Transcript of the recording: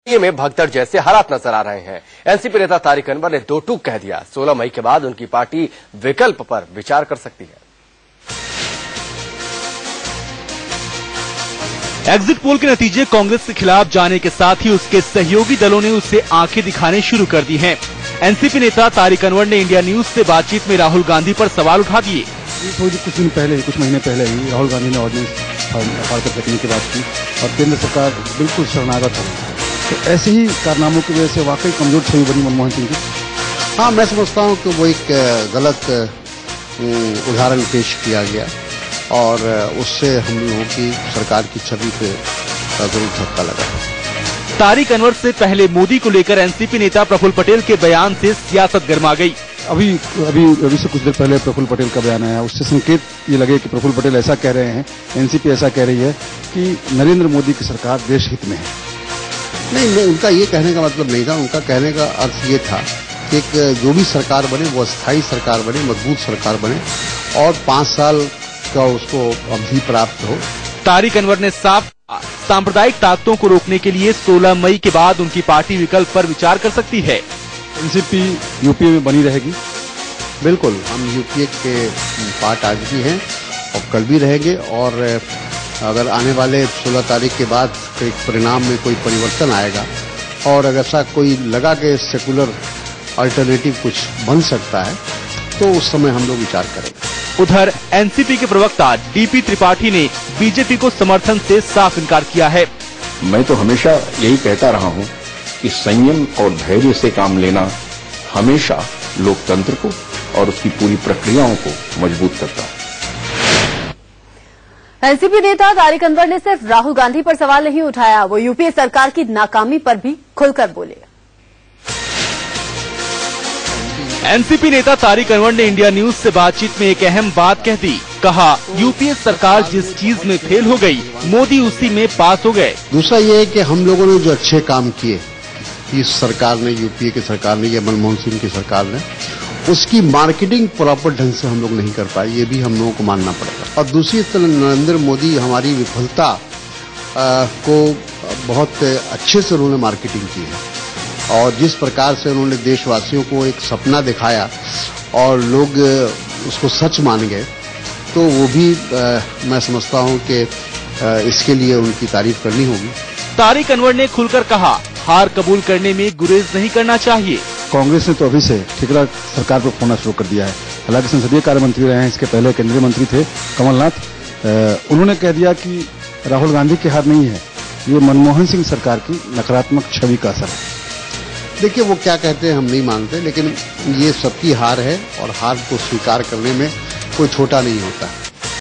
में भगदड़ जैसे हालात नजर आ रहे हैं। एनसीपी नेता तारिक अनवर ने दो टूक कह दिया। 16 मई के बाद उनकी पार्टी विकल्प पर विचार कर सकती है। एग्जिट पोल के नतीजे कांग्रेस के खिलाफ जाने के साथ ही उसके सहयोगी दलों ने उसे आंखें दिखाने शुरू कर दी हैं। एनसीपी नेता तारिक अनवर ने इंडिया न्यूज से बातचीत में राहुल गांधी पर सवाल उठा दिए। कुछ महीने पहले ही राहुल गांधी ने ऑर्डिनेंस पारित करने की बात की और केंद्र सरकार बिल्कुल शरणागत है। तो ऐसे ही कारनामों की वजह से वाकई कमजोर छवि बनी मनमोहन सिंह की। हाँ, मैं समझता हूँ कि वो एक गलत उदाहरण पेश किया गया और उससे हम लोगों की सरकार की छवि पे जरूर धक्का लगा। तारिक अनवर से पहले मोदी को लेकर एनसीपी नेता प्रफुल्ल पटेल के बयान से सियासत गर्मा गई। अभी से कुछ देर पहले प्रफुल्ल पटेल का बयान आया, उससे संकेत ये लगे कि प्रफुल्ल पटेल ऐसा कह रहे हैं, एनसीपी ऐसा कह रही है कि नरेंद्र मोदी की सरकार देश हित में है। नहीं, उनका ये कहने का मतलब नहीं था। उनका कहने का अर्थ ये था कि एक जो भी सरकार बने वो स्थायी सरकार बने, मजबूत सरकार बने और 5 साल का उसको अवधि प्राप्त हो। तारिक अनवर ने साफ सांप्रदायिक ताकतों को रोकने के लिए 16 मई के बाद उनकी पार्टी विकल्प पर विचार कर सकती है। एनसीपी यूपीए में बनी रहेगी। बिल्कुल, हम यूपीए के पार्ट आज भी हैं और कल भी रहेंगे और अगर आने वाले 16 तारीख के बाद एक परिणाम में कोई परिवर्तन आएगा और अगर ऐसा कोई लगा कि सेकुलर अल्टरनेटिव कुछ बन सकता है तो उस समय हम लोग विचार करेंगे। उधर एनसीपी के प्रवक्ता डीपी त्रिपाठी ने बीजेपी को समर्थन से साफ इनकार किया है। मैं तो हमेशा यही कहता रहा हूं कि संयम और धैर्य से काम लेना हमेशा लोकतंत्र को और उसकी पूरी प्रक्रियाओं को मजबूत करता है। एनसीपी नेता तारिक अनवर ने सिर्फ राहुल गांधी पर सवाल नहीं उठाया, वो यूपीए सरकार की नाकामी पर भी खुलकर बोले। एनसीपी नेता तारिक अनवर ने इंडिया न्यूज से बातचीत में एक अहम बात कह दी। कहा, यूपीए सरकार जिस चीज में फेल हो गई, मोदी उसी में पास हो गए। दूसरा ये है कि हम लोगों ने जो अच्छे काम किए इस सरकार ने, यूपीए की सरकार ने या मनमोहन सिंह की सरकार ने, उसकी मार्केटिंग प्रॉपर ढंग से हम लोग नहीं कर पाए, ये भी हम लोगों को मानना पड़ेगा। और दूसरी तरफ नरेंद्र मोदी हमारी विफलता को बहुत अच्छे से उन्होंने मार्केटिंग की है और जिस प्रकार से उन्होंने देशवासियों को एक सपना दिखाया और लोग उसको सच मान गए, तो वो भी मैं समझता हूं कि इसके लिए उनकी तारीफ करनी होगी। तारिक अनवर ने खुलकर कहा, हार कबूल करने में गुरेज नहीं करना चाहिए। कांग्रेस ने तो अभी से ठिकरा सरकार पर फोड़ना शुरू कर दिया है। हालांकि संसदीय कार्य मंत्री रहे हैं, इसके पहले केंद्रीय मंत्री थे कमलनाथ। उन्होंने कह दिया कि राहुल गांधी की हार नहीं है, ये मनमोहन सिंह सरकार की नकारात्मक छवि का असर है। देखिए, वो क्या कहते हैं हम नहीं मानते, लेकिन ये सबकी हार है और हार को स्वीकार करने में कोई छोटा नहीं होता।